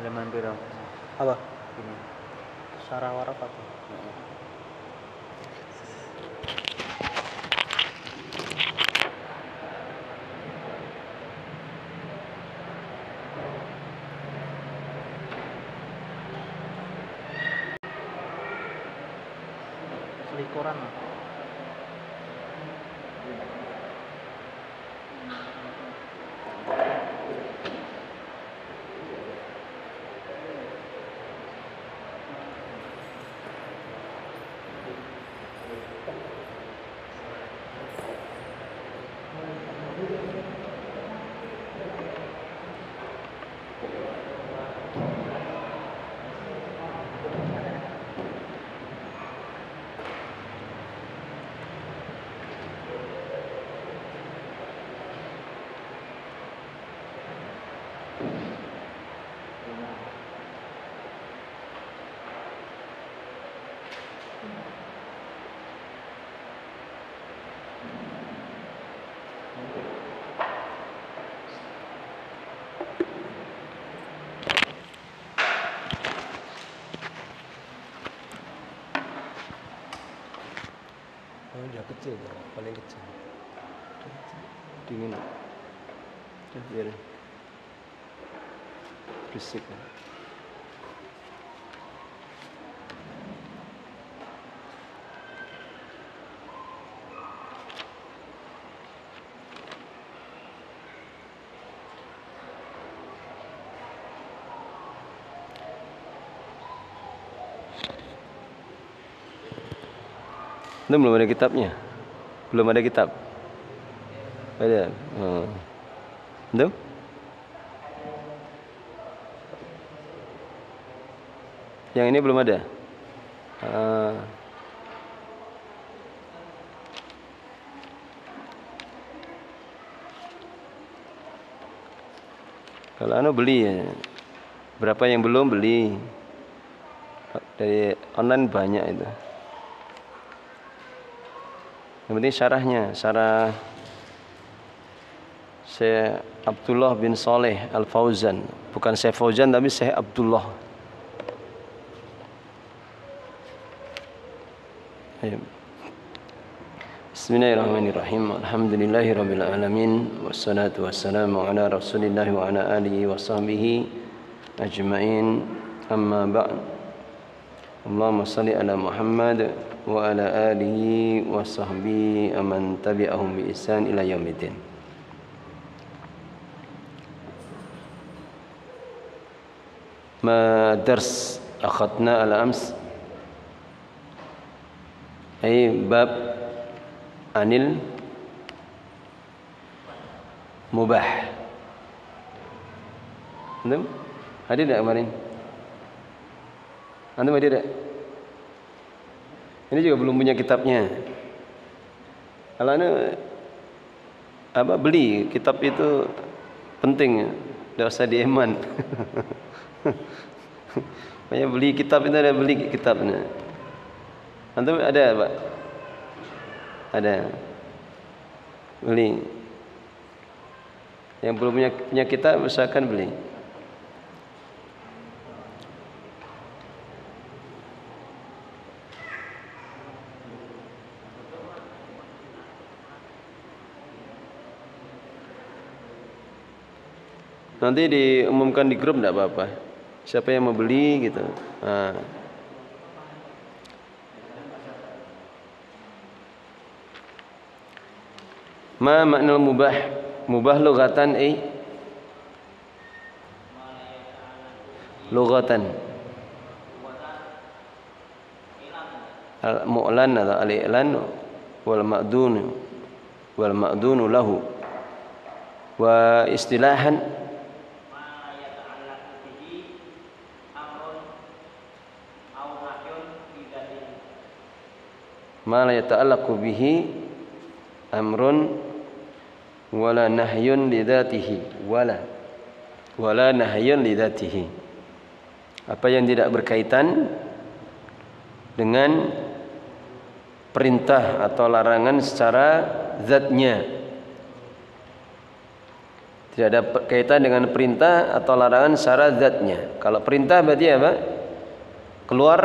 Halaman piro? Apa? Ini. Syarah Waraqat. Selikoran. Oh, udah kecil ya, paling kecil. Dingin. Biar berisik. Itu belum ada kitabnya. Belum ada kitab. Ada. Oh. Itu? Yang ini belum ada. Kalau anu beli ya. Berapa yang belum beli. Dari online banyak itu. Yang penting syarahnya, syarah Syekh Abdullah bin Saleh Al-Fauzan, bukan Syekh Fauzan tapi Syekh Abdullah. Ayo. Bismillahirrahmanirrahim. Alhamdulillahirabbil alamin wassalatu wassalamu ala Rasulillah wa ala alihi wa sahbihi ajmain. Amma ba'd. Allahumma shalli ala Muhammad wa ala alihi wa sahbihi aman tabi'ahum bi ihsan ila yaumiddin. Ma dars akhadna al-ams ay bab anil mubah. Antum hadir tak kemarin? Antum hadir tak? Ini juga belum punya kitabnya. Kalau beli kitab itu penting, tidak usah dieman. Banyak beli kitab itu ada beli kitabnya. Antum ada Pak? Ada. Beli. Yang belum punya kitab usahakan beli. Nanti diumumkan di grup tidak apa-apa. Siapa yang mau beli gitu. Nah. Ma makna mubah? Mubah lughatan lughatan. Al-mu'lan atau al-i'lan wal ma'dun lahu. Wa istilahan ma la yata'allaqu bihi amrun wala nahyun li dzatihi wala nahyun li dzatihi. Apa yang tidak berkaitan dengan perintah atau larangan secara zatnya. Tidak ada kaitan dengan perintah atau larangan secara zatnya. Kalau perintah berarti apa? Keluar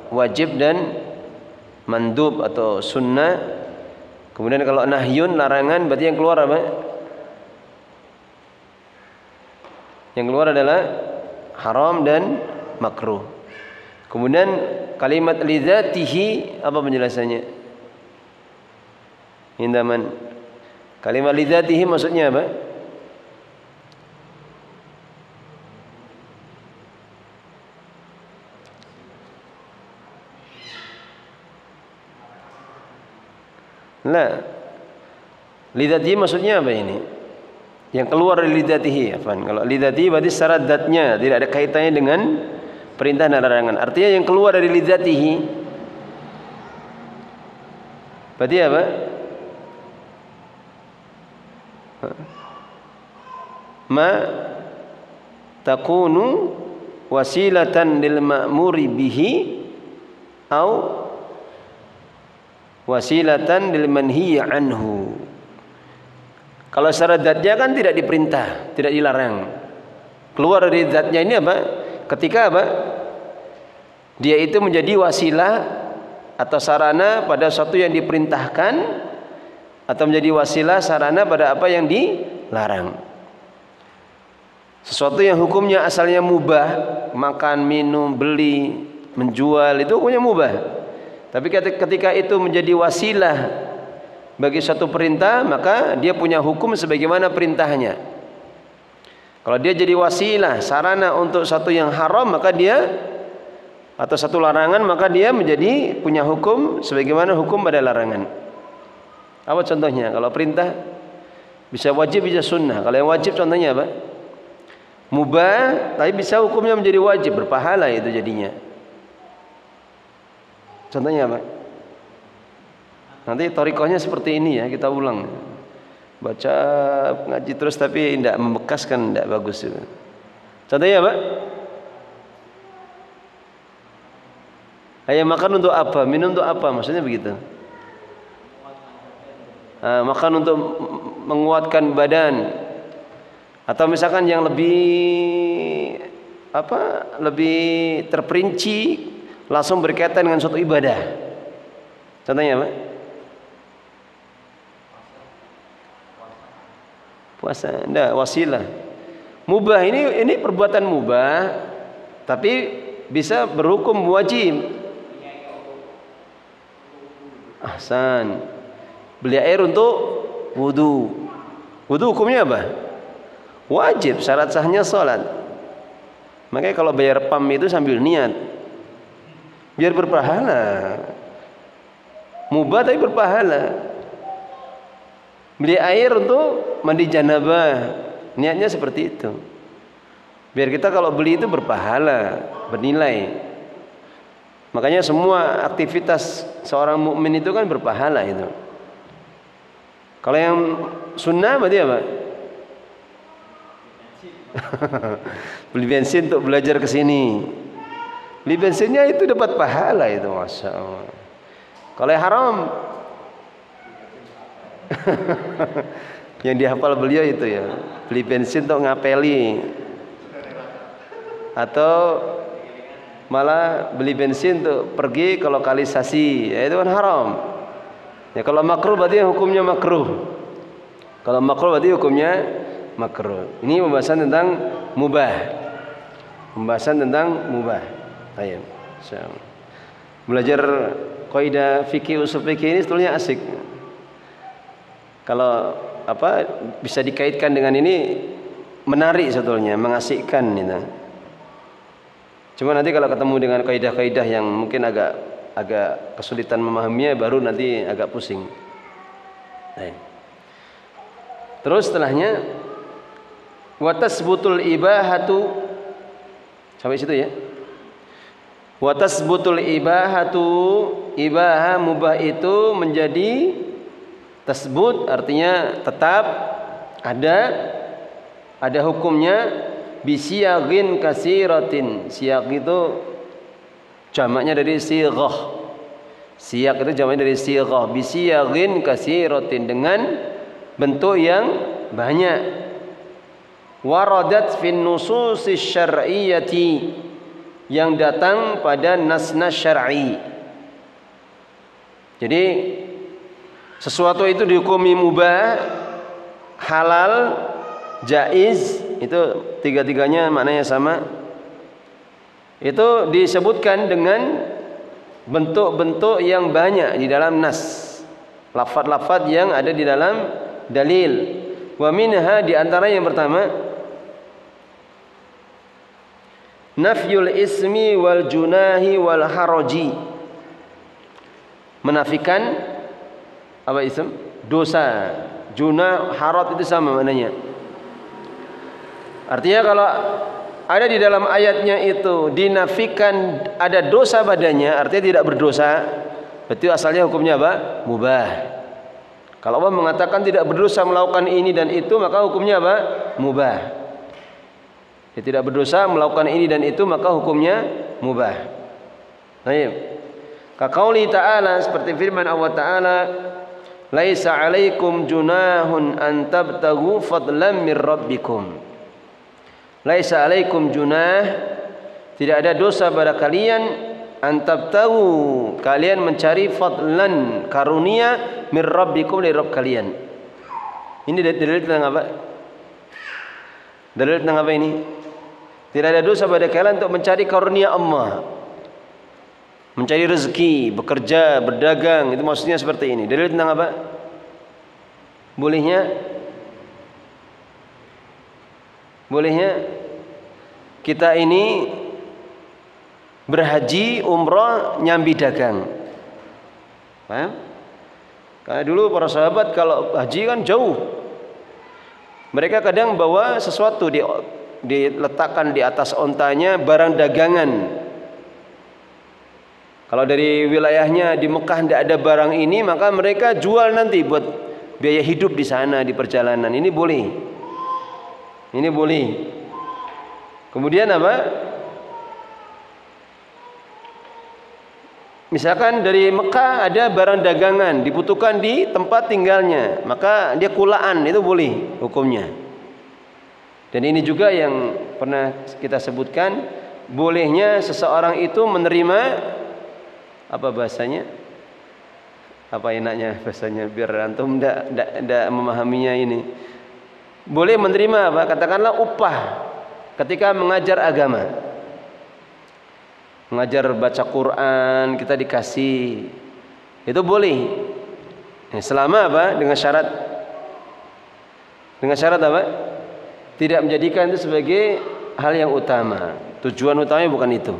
wajib dan mandub atau sunnah. Kemudian kalau nahyun, larangan, berarti yang keluar apa? Yang keluar adalah haram dan makruh. Kemudian kalimat lidzatihi, apa penjelasannya? Indaman. Kalimat lidzatihi maksudnya apa? Nah, lidzatihi maksudnya apa ini? Yang keluar dari lidzatihi, afwan. Kalau lidzatihi berarti secara zatnya, tidak ada kaitannya dengan perintah dan larangan. Artinya yang keluar dari lidzatihi berarti apa? Ma takunu wasilatan lil ma'muri bihi au wasilatan lil manhiy anhu. Kalau secara zatnya kan tidak diperintah, tidak dilarang. Keluar dari zatnya ini apa? Ketika apa? Dia itu menjadi wasilah atau sarana pada sesuatu yang diperintahkan, atau menjadi wasilah sarana pada apa yang dilarang. Sesuatu yang hukumnya asalnya mubah, makan, minum, beli, menjual, itu hukumnya mubah. Tapi ketika itu menjadi wasilah bagi satu perintah, maka dia punya hukum sebagaimana perintahnya. Kalau dia jadi wasilah, sarana untuk satu yang haram, maka dia, atau satu larangan, maka dia menjadi punya hukum sebagaimana hukum pada larangan. Apa contohnya? Kalau perintah bisa wajib, bisa sunnah. Kalau yang wajib contohnya apa? Mubah, tapi bisa hukumnya menjadi wajib, berpahala itu jadinya. Contohnya apa? Nanti thariqahnya seperti ini ya, kita ulang. Baca ngaji terus tapi tidak membekas kan tidak bagus itu. Contohnya apa? Ayah makan untuk apa? Minum untuk apa? Maksudnya begitu. Makan untuk menguatkan badan. Atau misalkan yang lebih lebih terperinci, langsung berkaitan dengan suatu ibadah. Contohnya apa? Puasa, enggak, wasilah. Mubah ini perbuatan mubah, tapi bisa berhukum wajib. Ahsan. Beli air untuk wudu. Wudu hukumnya apa? Wajib, syarat sahnya sholat. Makanya kalau bayar PAM itu sambil niat, biar berpahala. Mubah tapi berpahala. Beli air untuk mandi janabah, niatnya seperti itu. Biar kita kalau beli itu berpahala, bernilai. Makanya semua aktivitas seorang mukmin itu kan berpahala itu. Kalau yang sunnah berarti apa? Beli bensin untuk belajar ke sini. Beli bensinnya itu dapat pahala itu, masya Allah. Kalau yang haram, yang dihafal beliau itu ya, beli bensin untuk ngapeli, atau malah beli bensin untuk pergi ke lokalisasi, ya itu kan haram. Ya kalau makruh berarti hukumnya makruh. Kalau makruh berarti hukumnya makruh. Ini pembahasan tentang mubah. Pembahasan tentang mubah. Ayo, belajar kaidah fikih, usul fikih ini sebetulnya asik. Kalau bisa dikaitkan dengan ini, menarik sebetulnya, mengasikkan gitu. Cuma nanti kalau ketemu dengan kaidah-kaidah yang mungkin agak kesulitan memahaminya, baru nanti agak pusing. Nah. Terus setelahnya wa tasbutul ibahatu, sampai situ ya. Wa tasbutul ibahatu, ibahah mubah itu menjadi tasbut, artinya tetap ada hukumnya bisiyagin kasiratin. Siyak itu jamaknya dari sighah. Siyak itu jamaknya dari sighah. Bisiyagin kasiratin, dengan bentuk yang banyak. waradat fin nususis syar'iyyati, yang datang pada nas-nas syar'i. Jadi sesuatu itu dihukumi mubah, halal, jaiz, itu tiga-tiganya maknanya sama. Itu disebutkan dengan bentuk-bentuk yang banyak di dalam nas, lafaz-lafaz yang ada di dalam dalil. Wa minha, di antara yang pertama, nafyul ismi wal junahi wal haraji, menafikan apa ism? Dosa. Junah, haraj itu sama maknanya. Artinya kalau ada di dalam ayatnya itu dinafikan ada dosa padanya, artinya tidak berdosa, berarti asalnya hukumnya apa? Mubah. Kalau Allah mengatakan tidak berdosa melakukan ini dan itu, maka hukumnya apa? Mubah. Dia tidak berdosa melakukan ini dan itu, maka hukumnya mubah. Baik. Kaqauli ta'ala, seperti firman Allah Ta'ala, laisa 'alaikum junahun an tabtaghu fadlan min rabbikum. Laisa 'alaikum junah, tidak ada dosa pada kalian, antab tahu, kalian mencari fadlan, karunia, min rabbikum, dari Rabb kalian. Ini dalil tentang apa? Dalil tentang apa ini? Tidak ada dosa pada kalian untuk mencari karunia Allah, mencari rezeki, bekerja, berdagang, itu maksudnya seperti ini. Dalil tentang apa? Bolehnya kita ini berhaji, umrah, nyambi dagang. Paham? Karena dulu para sahabat kalau haji kan jauh. Mereka kadang bawa sesuatu, diletakkan di atas ontanya barang dagangan. Kalau dari wilayahnya di Mekah tidak ada barang ini, maka mereka jual nanti buat biaya hidup di sana di perjalanan. Ini boleh. Ini boleh. Kemudian apa? Misalkan dari Mekah ada barang dagangan dibutuhkan di tempat tinggalnya, maka dia kulaan, itu boleh hukumnya. Dan ini juga yang pernah kita sebutkan, bolehnya seseorang itu menerima apa bahasanya? Apa enaknya bahasanya biar antum tidak memahaminya ini. Boleh menerima apa? Katakanlah upah ketika mengajar agama. Mengajar baca Quran, kita dikasih, itu boleh. Selama apa? Dengan syarat apa? Tidak menjadikan itu sebagai hal yang utama. Tujuan utamanya bukan itu.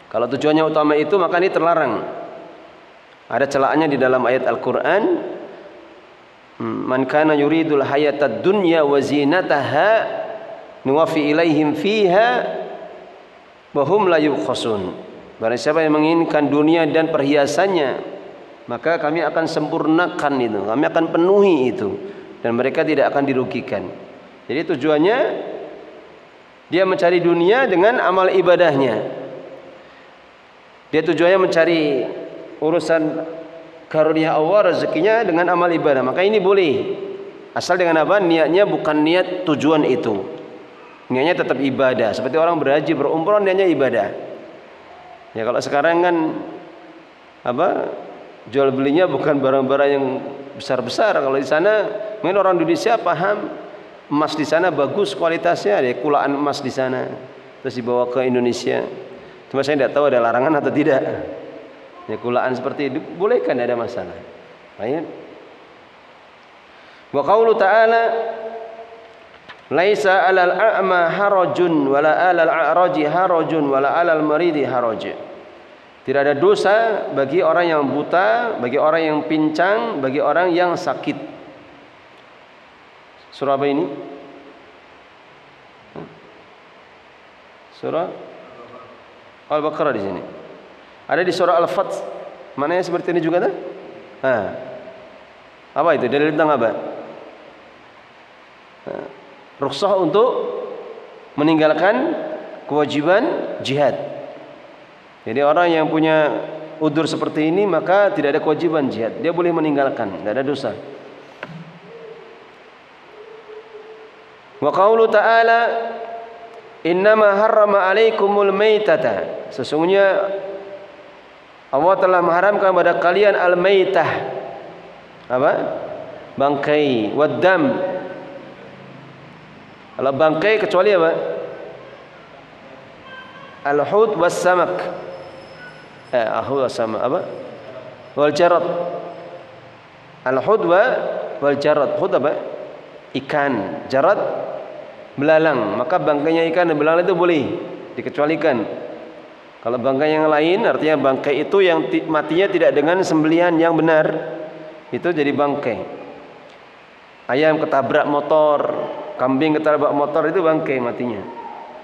Kalau tujuannya utama itu, maka ini terlarang. Ada celaannya di dalam ayat Al-Quran. Man kana yuridul hayatad dunya wa zinataha nuwaffi ilaihim fiha wahum la yubkhasun. Barang siapa yang menginginkan dunia dan perhiasannya, maka kami akan sempurnakan itu, kami akan penuhi itu, dan mereka tidak akan dirugikan. Jadi tujuannya dia mencari dunia dengan amal ibadahnya. Dia tujuannya mencari urusan karunia Allah, rezekinya dengan amal ibadah. Maka ini boleh, asal dengan apa? Niatnya bukan niat tujuan itu. Niatnya tetap ibadah. Seperti orang berhaji, berumrah, niatnya ibadah. Ya kalau sekarang kan apa? Jual belinya bukan barang-barang yang besar-besar. Kalau di sana, mungkin orang Indonesia paham emas di sana bagus kualitasnya, ada kulaan emas di sana, terus dibawa ke Indonesia. Cuma saya tidak tahu ada larangan atau tidak. Ya kulaan seperti itu boleh kan, ada masalah. Baik. Wa qaulu ta'ala laisa 'alal a'ma harajun wala 'alal a'raji harajun wala 'alal maridi haraj. Tidak ada dosa bagi orang yang buta, bagi orang yang pincang, bagi orang yang sakit. Surah apa ini? Surah Al-Baqarah di sini. Ada di surah Al-Fath. Mana yang seperti ini juga dah? Apa itu? Dalil tentang apa? Rukhsah untuk meninggalkan kewajiban jihad. Jadi orang yang punya udzur seperti ini maka tidak ada kewajiban jihad, dia boleh meninggalkan, tidak ada dosa. Wa qaulu ta'ala innama harrama alaikumul maitata. Sesungguhnya Allah telah mengharamkan pada kalian al-maitah. Apa? Bangkai, waddam. Kalau bangkai kecuali apa? Al-hud was samak. Al-hud was samak apa? Wal jarad. Al-hud wal jarad. Hud apa? Ikan. Jarad belalang. Maka bangkainya ikan dan belalang itu boleh dikecualikan. Kalau bangkai yang lain, artinya bangkai itu yang matinya tidak dengan sembelihan yang benar, itu jadi bangkai. Ayam ketabrak motor, kambing ketabrak motor, itu bangkai matinya.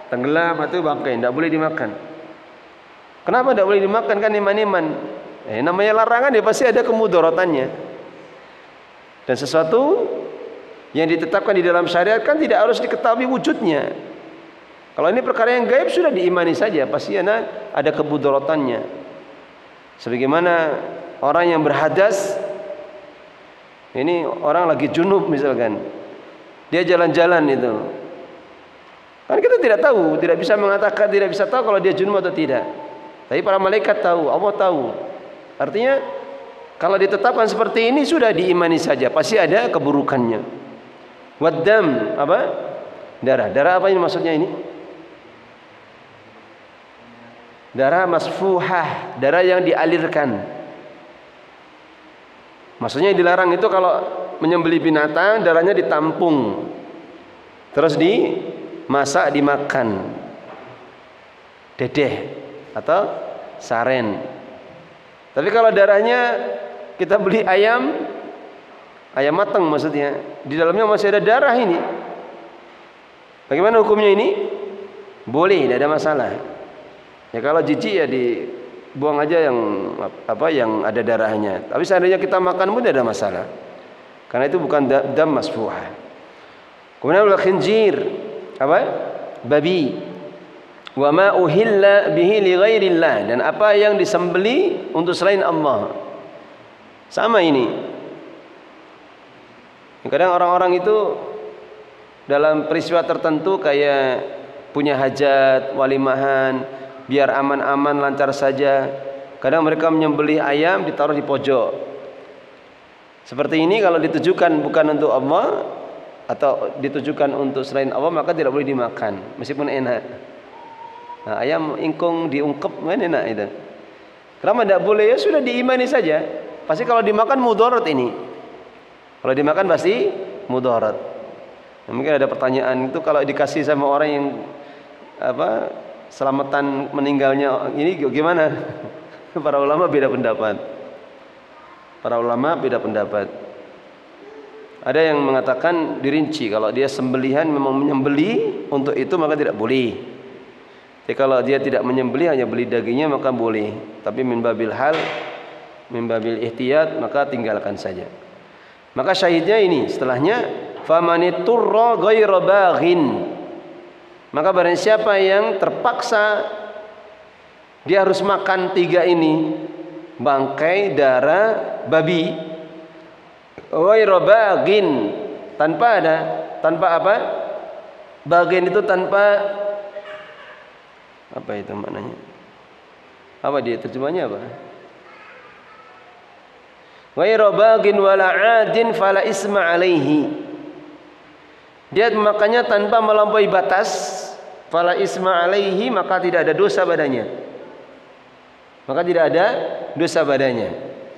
Tenggelam itu bangkai, tidak boleh dimakan. Kenapa tidak boleh dimakan? Kan iman-iman. Namanya larangan ya pasti ada kemudaratannya. Dan sesuatu yang ditetapkan di dalam syariat kan tidak harus diketahui wujudnya. Kalau ini perkara yang gaib sudah diimani saja, pasti ada kemudaratannya. Sebagaimana orang yang berhadas, ini orang lagi junub misalkan, dia jalan-jalan itu, kan kita tidak tahu, tidak bisa mengatakan, tidak bisa tahu kalau dia junub atau tidak. Tapi para malaikat tahu, Allah tahu. Artinya kalau ditetapkan seperti ini sudah diimani saja, pasti ada keburukannya. Waddam apa? Darah. Darah apa ini maksudnya ini? Darah masfuhah, darah yang dialirkan. Maksudnya yang dilarang itu kalau menyembelih binatang, darahnya ditampung, terus dimasak, dimakan, dedeh atau saren. Tapi kalau darahnya kita beli ayam matang maksudnya, di dalamnya masih ada darah ini, bagaimana hukumnya ini? Boleh, tidak ada masalah. Ya kalau jijik ya dibuang aja yang ada darahnya. Tapi seandainya kita makan pun tidak ada masalah. Karena itu bukan dam masfuhah. Kemudian al-khinjir apa? Babi. Wa ma uhilla bihi li ghairillah, dan apa yang disembeli untuk selain Allah. Sama ini. Kadang orang-orang itu dalam peristiwa tertentu kayak punya hajat, walimahan, biar aman-aman lancar saja, kadang mereka menyembelih ayam ditaruh di pojok. Seperti ini kalau ditujukan bukan untuk Allah atau ditujukan untuk selain Allah, maka tidak boleh dimakan meskipun enak. Nah, ayam ingkung diungkep kan enak itu. Kenapa tidak boleh? Ya sudah diimani saja. Pasti kalau dimakan mudarat ini. Kalau dimakan pasti mudarat. Nah, mungkin ada pertanyaan itu kalau dikasih sama orang yang selamatan meninggalnya ini gimana? Para ulama beda pendapat. Ada yang mengatakan dirinci, kalau dia sembelihan memang menyembelih untuk itu maka tidak boleh. Jadi kalau dia tidak menyembelih hanya beli dagingnya maka boleh. Tapi min babil ihtiyat maka tinggalkan saja. Maka syahidnya ini setelahnya famaniturra ghairu baghin. Maka barang siapa yang terpaksa dia harus makan 3 ini, bangkai, darah, babi, ghairu baghin, tanpa apa? Baghin itu tanpa apa itu maknanya? Apa dia terjemahnya apa? Ghairu baghin wala 'adin fala isma alaihi. Dia memakannya tanpa melampaui batas, fala isma alaihi, maka tidak ada dosa padanya.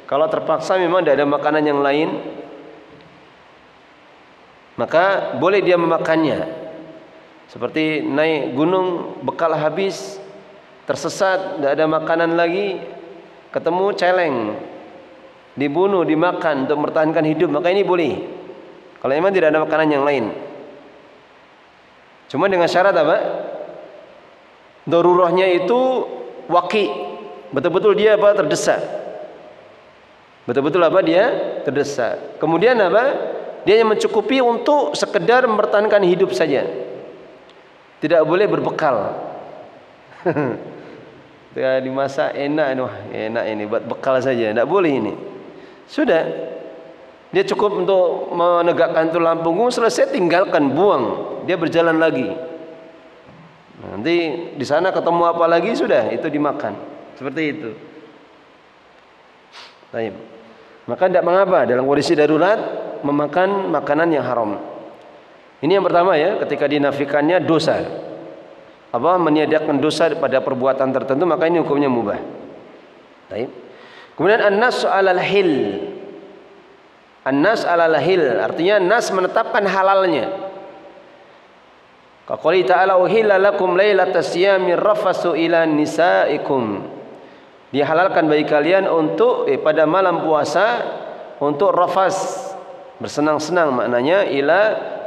Kalau terpaksa memang tidak ada makanan yang lain, maka boleh dia memakannya. Seperti naik gunung, bekal habis, tersesat, tidak ada makanan lagi, ketemu celeng, dibunuh, dimakan untuk mempertahankan hidup, maka ini boleh. Kalau memang tidak ada makanan yang lain. Cuma dengan syarat apa? Darurahnya itu waqi, betul-betul dia terdesak. Terdesak. Kemudian apa? Dia yang mencukupi untuk sekedar mempertahankan hidup saja. Tidak boleh berbekal. Ketika dimasak enak ini buat bekal saja, tidak boleh ini. Sudah. Dia cukup untuk menegakkan tulang punggung, selesai tinggalkan, buang. Dia berjalan lagi. Nanti di sana ketemu apa lagi sudah itu dimakan. Seperti itu. Baik. Maka tidak mengapa dalam kondisi darurat memakan makanan yang haram. Ini yang pertama ya, ketika dinafikannya dosa. Meniadakan dosa pada perbuatan tertentu, maka ini hukumnya mubah. Baik. Kemudian an-nas 'alal hil. An-nas 'alal hil artinya nas menetapkan halalnya. Qaqali ta'ala uhilla lakum lailatas siyami rafasu ila nisaikum. Dihalalkan bagi kalian untuk pada malam puasa untuk rafas, bersenang-senang maknanya, ila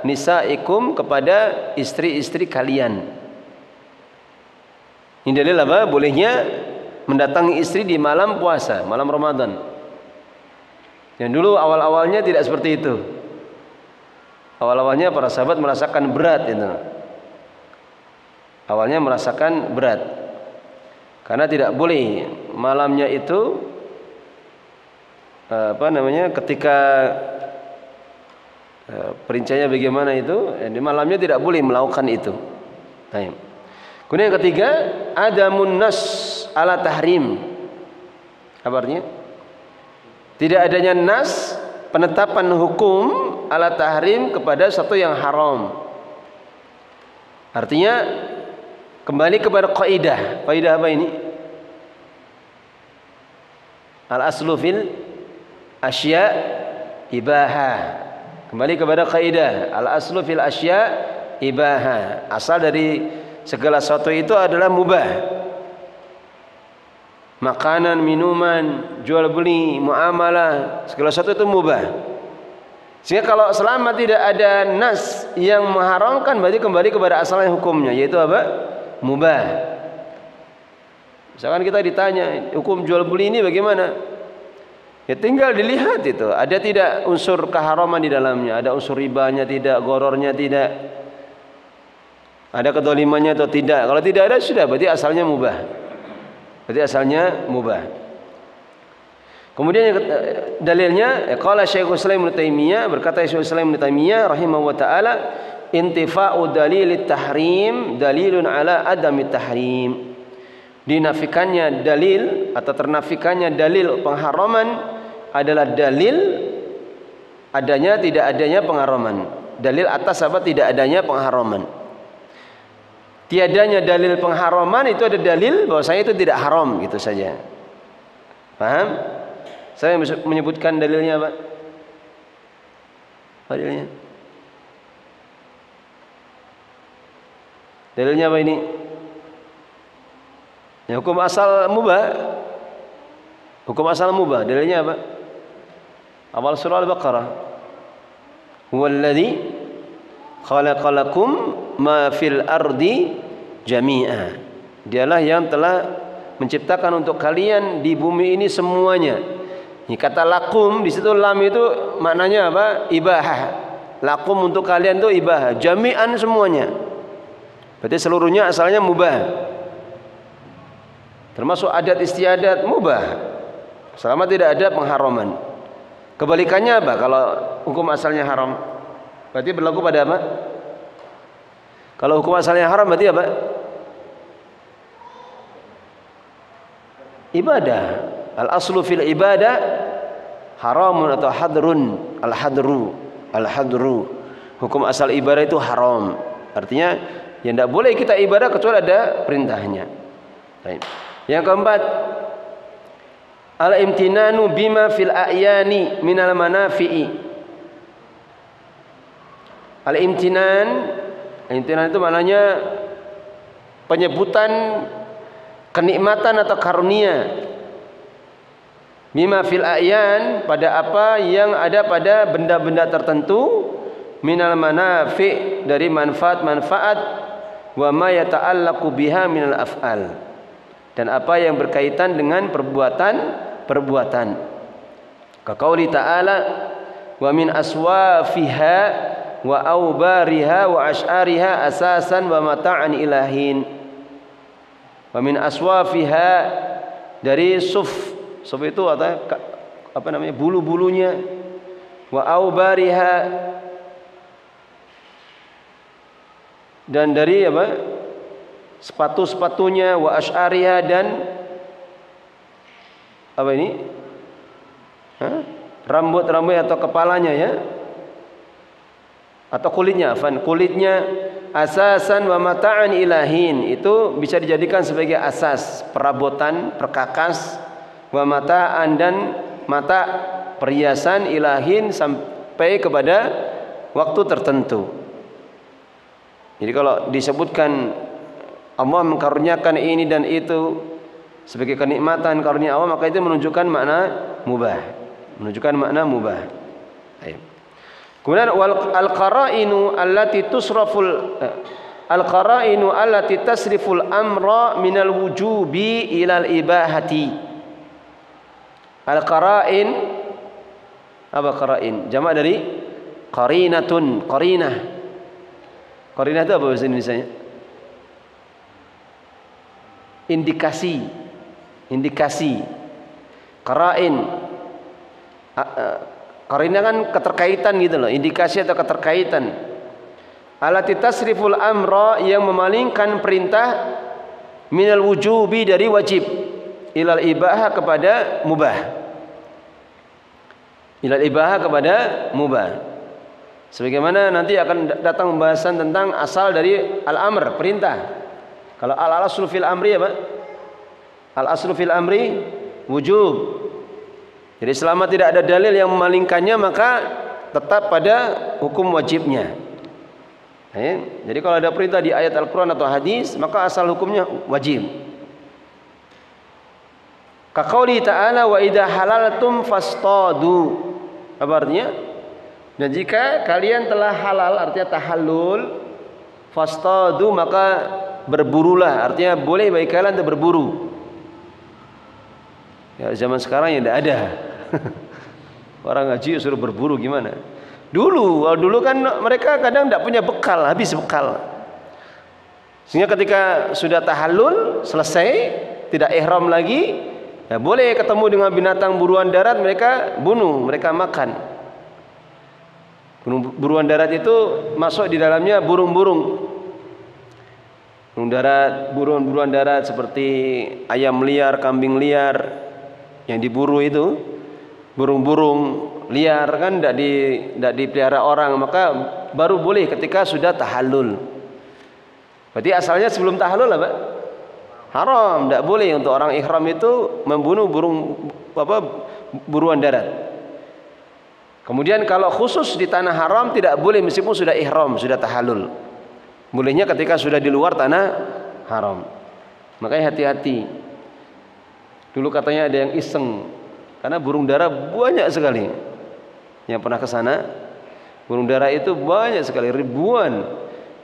nisaikum, kepada istri-istri kalian. Ini dalil apa? Bolehnya mendatangi istri di malam puasa, malam Ramadan. Yang dulu awal-awalnya tidak seperti itu. Awal-awalnya para sahabat merasakan berat itu. Awalnya merasakan berat. Karena tidak boleh malamnya itu ketika perinciannya bagaimana itu, di malamnya tidak boleh melakukan itu. Baik. Kemudian yang ketiga, adamun nas ala tahrim. Apa artinya? Tidak adanya nas, penetapan hukum ala tahrim kepada satu yang haram. Artinya kembali kepada kaidah. Kaidah apa ini? Al aslu fil asya ibaha. Kembali kepada kaidah. Al aslu fil asya ibaha. Asal dari segala sesuatu itu adalah mubah. Makanan, minuman, jual beli, muamalah, segala sesuatu itu mubah. Sehingga kalau selama tidak ada nas yang mengharamkan, berarti kembali kepada asalnya hukumnya, yaitu apa? Mubah. Misalkan kita ditanya, hukum jual beli ini bagaimana? Ya tinggal dilihat itu, ada tidak unsur keharaman di dalamnya, ada unsur ribanya tidak, gorornya tidak, ada kedolimannya atau tidak. Kalau tidak ada sudah, berarti asalnya mubah. Berarti asalnya mubah. Kemudian dalilnya, qala Syekhul Islam Ibnu Taimiyah, berkata Syekhul Islam Ibnu Taimiyah rahimahu wa taala, intifa'u dalilit tahrim dalilun ala adami tahrim. Dinafikannya dalil atau ternafikannya dalil pengharaman adalah dalil tidak adanya pengharaman. Dalil atas apa? Tidak adanya pengharaman. Tiadanya dalil pengharaman itu ada dalil bahwasanya itu tidak haram, gitu saja. Paham? Saya menyebutkan dalilnya apa? Dalilnya? Dalilnya apa ini? Ya, hukum asal mubah. Hukum asal mubah. Dalilnya apa? Awal surah Al-Baqarah. Huwallazi khalaqalakum ma fil ardi jami'a. Dialah yang telah menciptakan untuk kalian di bumi ini semuanya. Ini kata lakum di situ, lam itu maknanya apa? Ibahah. Lakum untuk kalian itu ibahah, jami'an semuanya. Berarti seluruhnya asalnya mubah. Termasuk adat istiadat mubah. Selama tidak ada pengharaman. Kebalikannya apa? Kalau hukum asalnya haram, berarti berlaku pada apa? Kalau hukum asalnya haram berarti apa? Ibadah. Al aslu fil ibadah haramun atau hadrun. Al hadru. Hukum asal ibadah itu haram. Artinya yang tidak boleh kita ibadah kecuali ada perintahnya. Baik. Yang keempat, al imtinanu bima fil a'yani minal manafi'i. Al imtinan itu maknanya penyebutan kenikmatan atau karunia. Bima fil a'yan, pada apa yang ada pada benda-benda tertentu, minal manafi', dari manfaat-manfaat, wa ma yata'allaqu biha minal af'al, dan apa yang berkaitan dengan perbuatan. Kaqauli ta'ala, wa min aswafiha wa aubariha wa ash'ariha asasan wa mata'an ilahin. Wa min aswafiha, dari suf itu apa namanya, bulu-bulunya, wa aubariha, dan dari apa? Sepatu-sepatunya, wa asy'ariha, dan apa ini? Rambut-rambut atau kepalanya ya. Atau kulitnya, kulitnya, asasan wa mata'an ilahin, itu bisa dijadikan sebagai asas, perabotan, perkakas, wa mata'an, dan mata, perhiasan, ilahin, sampai kepada waktu tertentu. Jadi kalau disebutkan Allah mengkaruniakan ini dan itu sebagai kenikmatan karunia Allah, maka itu menunjukkan makna mubah, menunjukkan makna mubah. Ayo. Kemudian al-qara'inu allati tusraful al-qara'inu allati tasriful amra minal wujubi ilal ibahati. Al-qara'in, apa qara'in? Jamak dari qarinatun, qarinah. Qarinah itu apa bahasa Indonesianya? Indikasi. Indikasi. Qara'in. Qarinah kan keterkaitan gitu loh, indikasi atau keterkaitan. Allati tasriful amra, yang memalingkan perintah, minal wujubi, dari wajib, ilal ibahah, kepada mubah. Ilal ibahah, kepada mubah. Sebagaimana nanti akan datang pembahasan tentang asal dari al-amr, perintah. Kalau al-aslu fil amri apa? Al-aslu fil amri wujub. Jadi selama tidak ada dalil yang memalingkannya, maka tetap pada hukum wajibnya. Jadi kalau ada perintah di ayat Al-Quran atau hadis, maka asal hukumnya wajib. Kaqauli ta'ala wa idza halaltum fastadu. Apa artinya? Dan jika kalian telah halal, artinya tahallul, fastadu, maka berburulah, artinya boleh bagi kalian untuk berburu. Ya, zaman sekarang ya tidak ada. Orang ngaji suruh berburu gimana? Dulu kan mereka kadang tidak punya bekal, habis bekal. Sehingga ketika sudah tahallul selesai, tidak ihram lagi, ya boleh ketemu dengan binatang buruan darat, mereka bunuh, mereka makan. Buruan darat itu masuk di dalamnya burung-burung. Buruan darat seperti ayam liar, kambing liar yang diburu itu. Burung-burung liar kan tidak dipelihara orang, maka baru boleh ketika sudah tahallul. Berarti asalnya sebelum tahallul apa? Haram, tidak boleh untuk orang ihram itu membunuh buruan darat. Kemudian kalau khusus di tanah haram tidak boleh meskipun sudah ihram, sudah tahallul. Bolehnya ketika sudah di luar tanah haram. Makanya hati-hati. Dulu katanya ada yang iseng, karena burung dara banyak sekali. Yang pernah ke sana, burung dara itu banyak sekali, ribuan.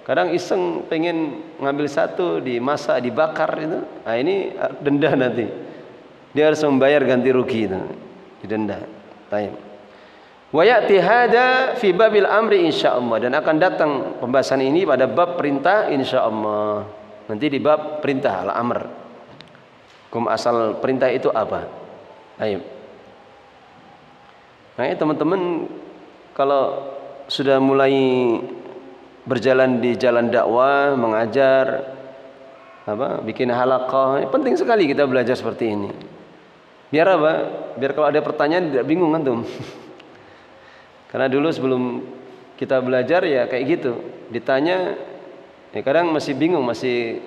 Kadang iseng pengen ngambil satu, dimasak, dibakar itu. Nah ini denda nanti. Dia harus membayar ganti rugi itu. Didenda. Baik. Wa ya'ti hada fi babil amri insyaallah, dan akan datang pembahasan ini pada bab perintah insyaallah. Nanti di bab perintah al-amr. Hukum asal perintah itu apa? Baik. Nah, teman-teman kalau sudah mulai berjalan di jalan dakwah, mengajar, bikin halaqah, penting sekali kita belajar seperti ini. Biar apa? Biar kalau ada pertanyaan tidak bingung antum. Karena dulu sebelum kita belajar ya kayak gitu, ditanya, ya kadang masih bingung, masih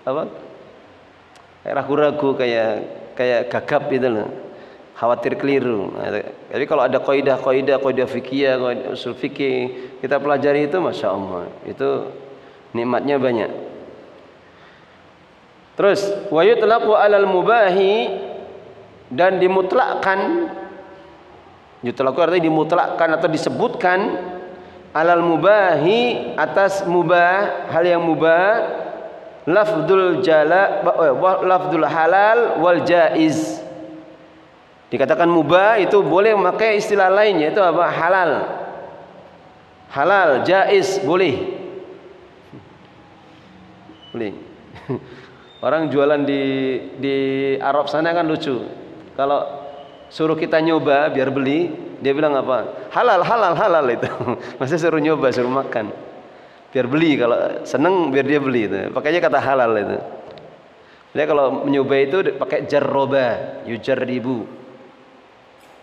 kayak ragu-ragu, kayak gagap gitu loh. Khawatir keliru. Jadi kalau ada kaidah fikih, kaidah usul fikih kita pelajari itu, masya Allah, itu nikmatnya banyak. Terus wa yutlaqu alal mubahi, dan dimutlakkan. Yutlaqu artinya dimutlakkan atau disebutkan alal mubahi, atas mubah, hal yang mubah, lafdzul halal wal jaiz. Dikatakan mubah itu boleh memakai istilah lainnya, itu apa? Halal, jaiz, boleh. Orang jualan di Arab sana kan lucu. Kalau suruh kita nyoba biar beli, Dia bilang apa? Halal, halal, halal itu. Masa suruh nyoba, suruh makan. Biar beli, kalau seneng biar dia beli itu. Pakainya kata halal itu. Dia kalau mencoba itu pakai jarroba, yujarribu.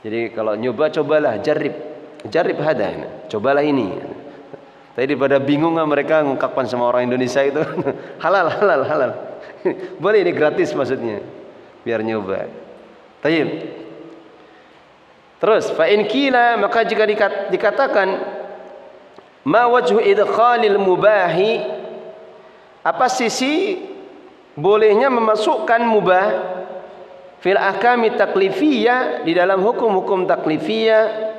Jadi kalau nyoba cobalah, jarib hada, cobalah ini. Tapi daripada bingung mereka ngungkapkan sama orang Indonesia itu halal, halal, halal. Boleh, ini gratis maksudnya. Biar nyoba. Tayyib. Terus fa in qila, maka jika dikatakan ma wajhu idkhalil mubahi, apa sisi bolehnya memasukkan mubah fil ahkami taklifiyah, di dalam hukum-hukum taklifiyah,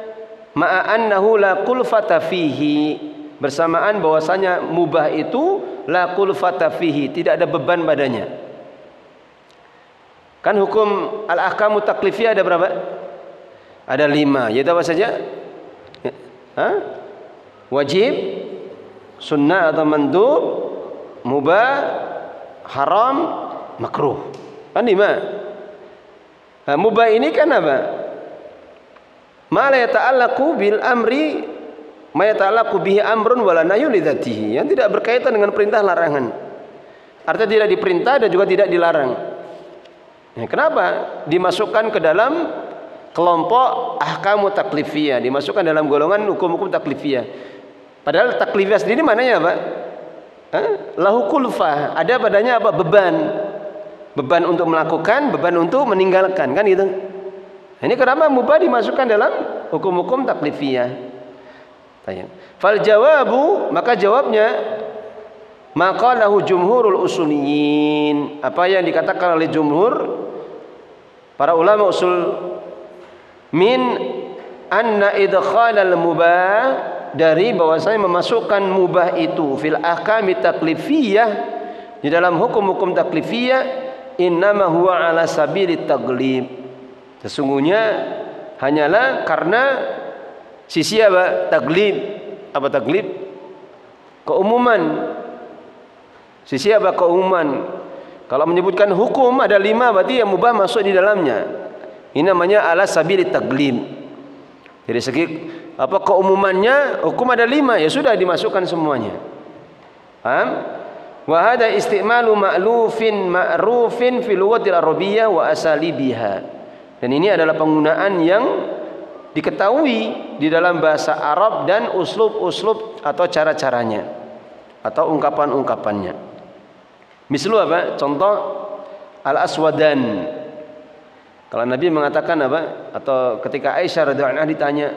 ma'a annahu la kulfata fihi, bersamaan bahwasanya mubah itu la kulfata fihi, tidak ada beban padanya. Kan hukum al-ahkamu taklifiyah ada berapa? Ada 5, yaitu apa saja? Wajib, sunnah atau mandub, mubah, haram, makruh. Kan 5. Mubah ini kan apa? Ma la yata'allaqu bil amri, ma yata'allaqu bihi amrun wala nahyun li dzatihi, yang tidak berkaitan dengan perintah larangan. Artinya tidak diperintah dan juga tidak dilarang. Kenapa dimasukkan ke dalam kelompok ahkamu taklifiyah, dimasukkan dalam golongan hukum-hukum taklifiyah? Padahal taklifiyah sendiri maknanya apa? Lahu kulfah, ada padanya apa? Beban untuk melakukan, beban untuk meninggalkan, kan gitu. Ini kenapa mubah dimasukkan dalam hukum-hukum taklifiyah? Fal jawabu, maka jawabnya maka lahu jumhurul usuliyin, apa yang dikatakan oleh jumhur para ulama usul, min anna idkhalal mubah, dari bahwasanya memasukkan mubah itu fil ahkami taklifiyah, di dalam hukum-hukum taklifiyah, innama huwa ala sabilit taglib, sesungguhnya hanyalah karena sisi apa? Taglib. Apa taglib? Keumuman. Sisi apa? Keumuman. Kalau menyebutkan hukum ada 5, berarti yang mubah masuk di dalamnya. Ini namanya ala sabilit taglib. Dari segi apa keumumannya, hukum ada 5, ya sudah dimasukkan semuanya. Paham? Wa hada istimalu ma'lufin ma'rufin fil lughatil arabiyyah wa asalibiha. Dan ini adalah penggunaan yang diketahui di dalam bahasa Arab dan uslub-uslub atau cara-caranya atau ungkapan-ungkapannya. Mislu apa? Contoh al-aswadan. Kalau Nabi mengatakan apa? Atau ketika Aisyah radhiyallahu anha ditanya,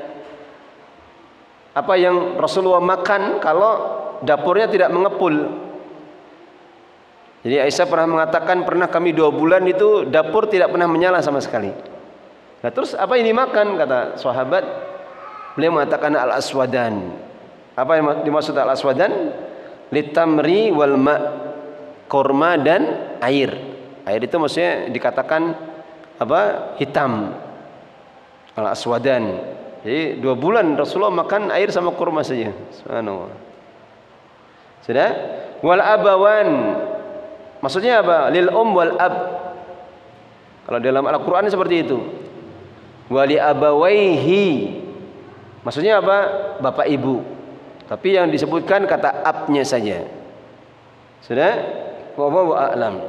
apa yang Rasulullah makan kalau dapurnya tidak mengepul? Jadi Aisyah pernah mengatakan, pernah kami 2 bulan itu dapur tidak pernah menyala sama sekali. Nah terus apa yang dimakan? Kata sahabat, beliau mengatakan al-aswadan. Apa yang dimaksud al-aswadan? Litamri wal ma', korma dan air. Air itu maksudnya dikatakan apa? Hitam. Al-aswadan. Jadi 2 bulan Rasulullah makan air sama kurma saja. Subhanallah. Sudah? Wal abawan. Maksudnya apa? Lil wal ab. Kalau dalam Al-Qur'an seperti itu. Wali abawaihi. Maksudnya apa? Bapak ibu. Tapi yang disebutkan kata abnya saja. Sudah? Wallahu a'lam.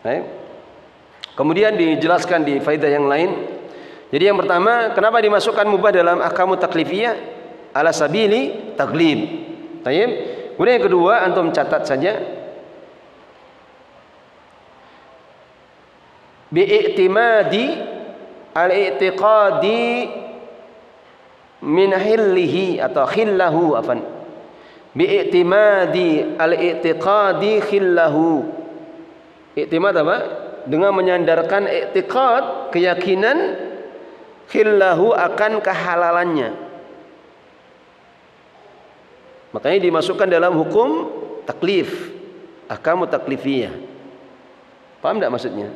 Baik. Kemudian dijelaskan di faedah yang lain. Jadi yang pertama, kenapa dimasukkan mubah dalam ahkamu taklifiyah? Ala sabili taglib. Baik. Kemudian yang kedua, antum catat saja. Bi'iktimadi al-i'tiqadi min hillihi atau khillahu, afan. Bi'iktimadi al-i'tiqadi khillahu. Iktimad apa? Dengan menyandarkan i'tiqad, keyakinan, khillahu, akan kehalalannya. Makanya dimasukkan dalam hukum taklif, ahkamu taklifiyah. Paham enggak maksudnya?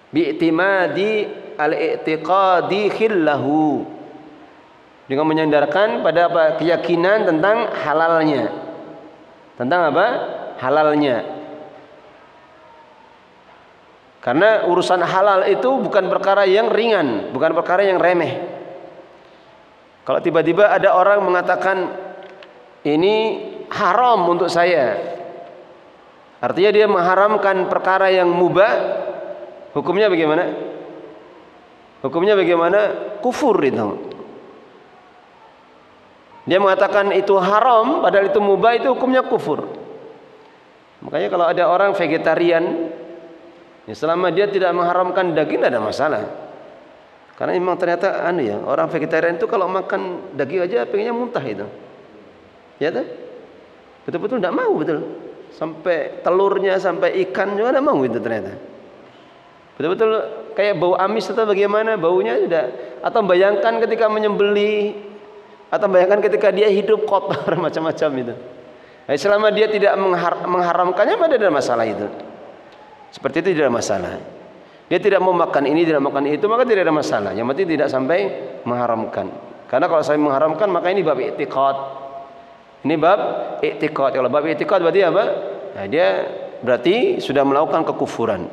Bi'timadi al-i'tiqadi khillahu, dengan menyandarkan pada apa? Keyakinan tentang halalnya. Tentang apa? Halalnya. Karena urusan halal itu bukan perkara yang ringan, bukan perkara yang remeh. Kalau tiba-tiba ada orang mengatakan ini haram untuk saya, artinya dia mengharamkan perkara yang mubah, hukumnya bagaimana? Hukumnya bagaimana? Kufur itu. Dia mengatakan itu haram padahal itu mubah, itu hukumnya kufur. Makanya kalau ada orang vegetarian, ya selama dia tidak mengharamkan daging tidak ada masalah. Karena memang ternyata orang vegetarian itu kalau makan daging aja pengennya muntah itu. Ya kan? Betul-betul tidak mau, betul. Sampai telurnya, sampai ikan juga tidak mau itu ternyata. Betul-betul kayak bau amis atau bagaimana baunya sudah. Atau bayangkan ketika menyembelih, atau bayangkan ketika dia hidup kotor macam-macam itu. Nah, selama dia tidak mengharamkannya, maka tidak ada masalah itu. Seperti itu tidak ada masalah. Dia tidak mau makan ini, tidak makan itu, maka tidak ada masalah. Yang penting tidak sampai mengharamkan. Karena kalau sampai mengharamkan, maka ini bab i'tiqad. Ini bab i'tiqad. Kalau bab i'tiqad berarti apa? Nah, dia berarti sudah melakukan kekufuran.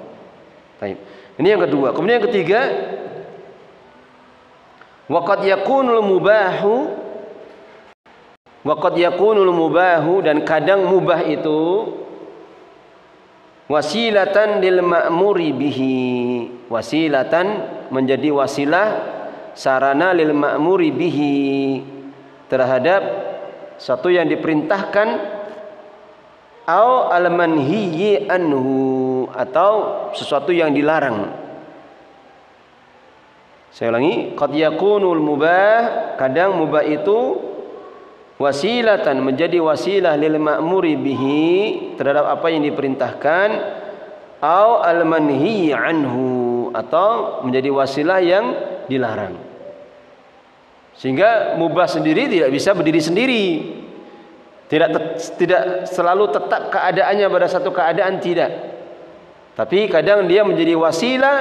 Baik. Ini yang kedua. Kemudian yang ketiga, waqad yakunul mubahu, dan kadang mubah itu wasilatan lil ma'muri bihi. Wasilatan menjadi wasilah, sarana lil ma'muri bihi, terhadap satu yang diperintahkan, au al manhiyyi anhu, atau sesuatu yang dilarang. Saya ulangi, qad yakunul mubah, kadang mubah itu wasilatan menjadi wasilah lil ma'muri bihi, terhadap apa yang diperintahkan, au al manhiyyi anhu, atau menjadi wasilah yang dilarang. Sehingga mubah sendiri tidak bisa berdiri sendiri. Tidak selalu tetap keadaannya pada satu keadaan, tidak. Tapi kadang dia menjadi wasilah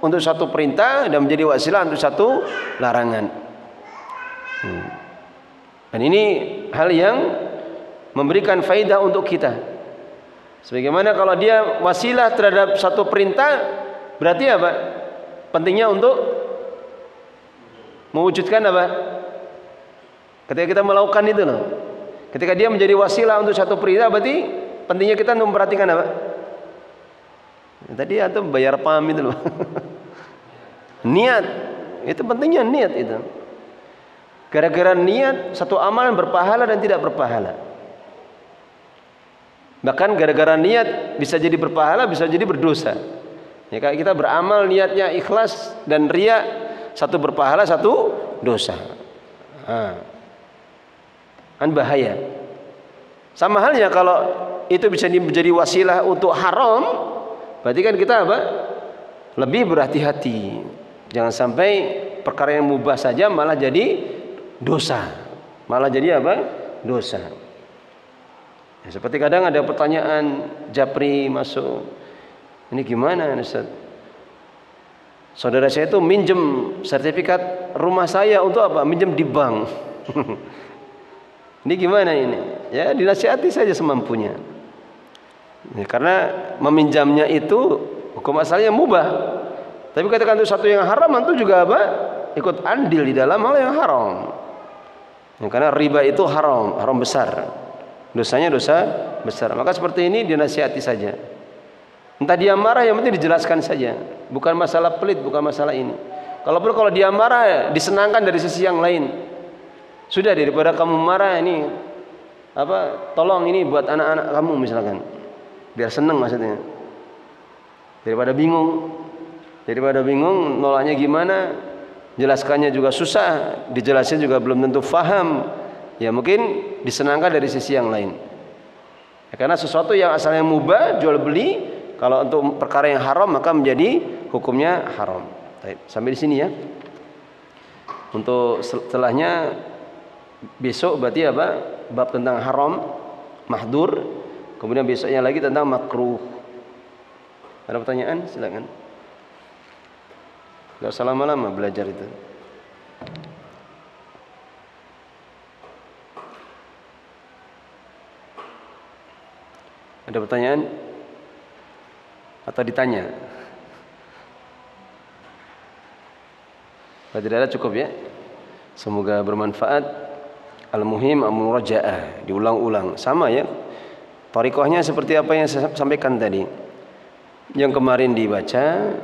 untuk satu perintah dan menjadi wasilah untuk satu larangan. Dan ini hal yang memberikan faidah untuk kita. Sebagaimana kalau dia wasilah terhadap satu perintah, berarti apa? Pentingnya untuk mewujudkan apa? Ketika kita melakukan itu loh. Ketika dia menjadi wasilah untuk satu perintah, berarti pentingnya kita memperhatikan apa? Tadi antum bayar pam itu loh. Niat. Itu pentingnya niat itu. Gara-gara niat satu amalan berpahala dan tidak berpahala. Bahkan gara-gara niat bisa jadi berpahala, bisa jadi berdosa. Ya, kayak kita beramal niatnya ikhlas dan riya, satu berpahala, satu dosa. Kan bahaya. Sama halnya kalau itu bisa menjadi wasilah untuk haram, berarti kan kita apa? Lebih berhati-hati. Jangan sampai perkara yang mubah saja malah jadi dosa. Malah jadi apa? Dosa. Ya, seperti kadang ada pertanyaan japri masuk. Ini gimana, Ustaz? Saudara saya itu minjem sertifikat rumah saya untuk apa? Minjem di bank. Ini gimana ini? Ya dinasihati saja semampunya. Ya, karena meminjamnya itu hukum asalnya mubah. Tapi katakan itu satu yang haram, itu juga apa? Ikut andil di dalam hal yang haram. Ya, karena riba itu haram, haram besar. Dosanya dosa besar. Maka seperti ini dinasihati saja. Entah dia marah, yang penting dijelaskan saja. Bukan masalah pelit, bukan masalah ini. Kalau dia marah, disenangkan dari sisi yang lain. Sudah, daripada kamu marah ini apa? Tolong ini buat anak-anak kamu misalkan. Biar seneng maksudnya. Daripada bingung nolaknya gimana, jelaskannya juga susah, dijelasnya juga belum tentu faham. Ya mungkin disenangkan dari sisi yang lain. Ya, karena sesuatu yang asalnya mubah, jual beli, kalau untuk perkara yang haram maka menjadi hukumnya haram. Baik, sampai di sini ya. Untuk setelahnya besok berarti apa? Bab tentang haram, mahdur. Kemudian besoknya lagi tentang makruh. Ada pertanyaan? Silakan. Enggak usah lama-lama belajar itu. Ada pertanyaan? Atau ditanya? Kalau tidak ada cukup ya. Semoga bermanfaat. Al-muhim al-murajaah, diulang-ulang. Sama ya. Thariqahnya seperti apa yang saya sampaikan tadi. Yang kemarin dibaca,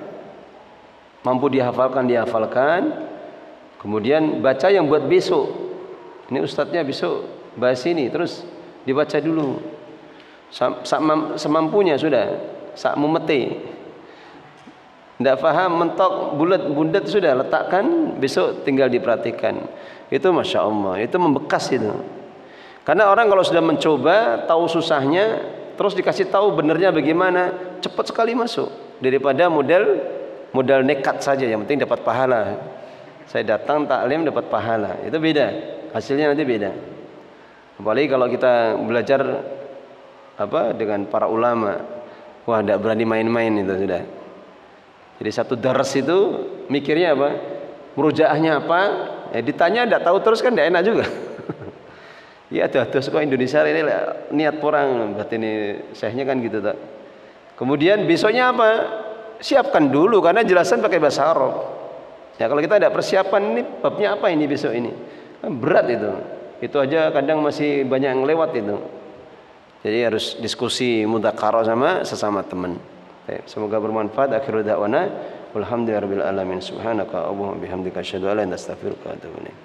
mampu dihafalkan. Kemudian baca yang buat besok. Ini ustadznya besok bahas ini, terus dibaca dulu. Semampunya sudah, sak memete. Tidak paham, mentok, bulat, bundet sudah letakkan, besok tinggal diperhatikan. Itu Masya Allah, itu membekas itu. Karena orang kalau sudah mencoba, tahu susahnya, terus dikasih tahu benernya bagaimana, cepat sekali masuk. Daripada modal nekat saja, yang penting dapat pahala. Saya datang taklim dapat pahala, itu beda. Hasilnya nanti beda. Apalagi kalau kita belajar dengan para ulama, wah tidak berani main-main itu sudah. Jadi satu dars itu mikirnya apa? Murojaahnya apa? Ditanya tidak tahu terus kan tidak enak juga. Ya terus kok Indonesia ini niat orang, berarti ini syekhnya kan gitu tak. Kemudian besoknya apa? Siapkan dulu karena jelasan pakai bahasa Arab. Ya kalau kita tidak persiapan, ini babnya apa ini besok ini? Kan berat itu. Itu aja kadang masih banyak yang lewat itu. Jadi harus diskusi mudzakarah sama sesama teman. Semoga bermanfaat. Akhiru da'wana walhamdulillahirabbil alamin. Subhanaka Allahumma bihamdika asyhadu an la ilaha illa anta astaghfiruka wa atubu ilaik.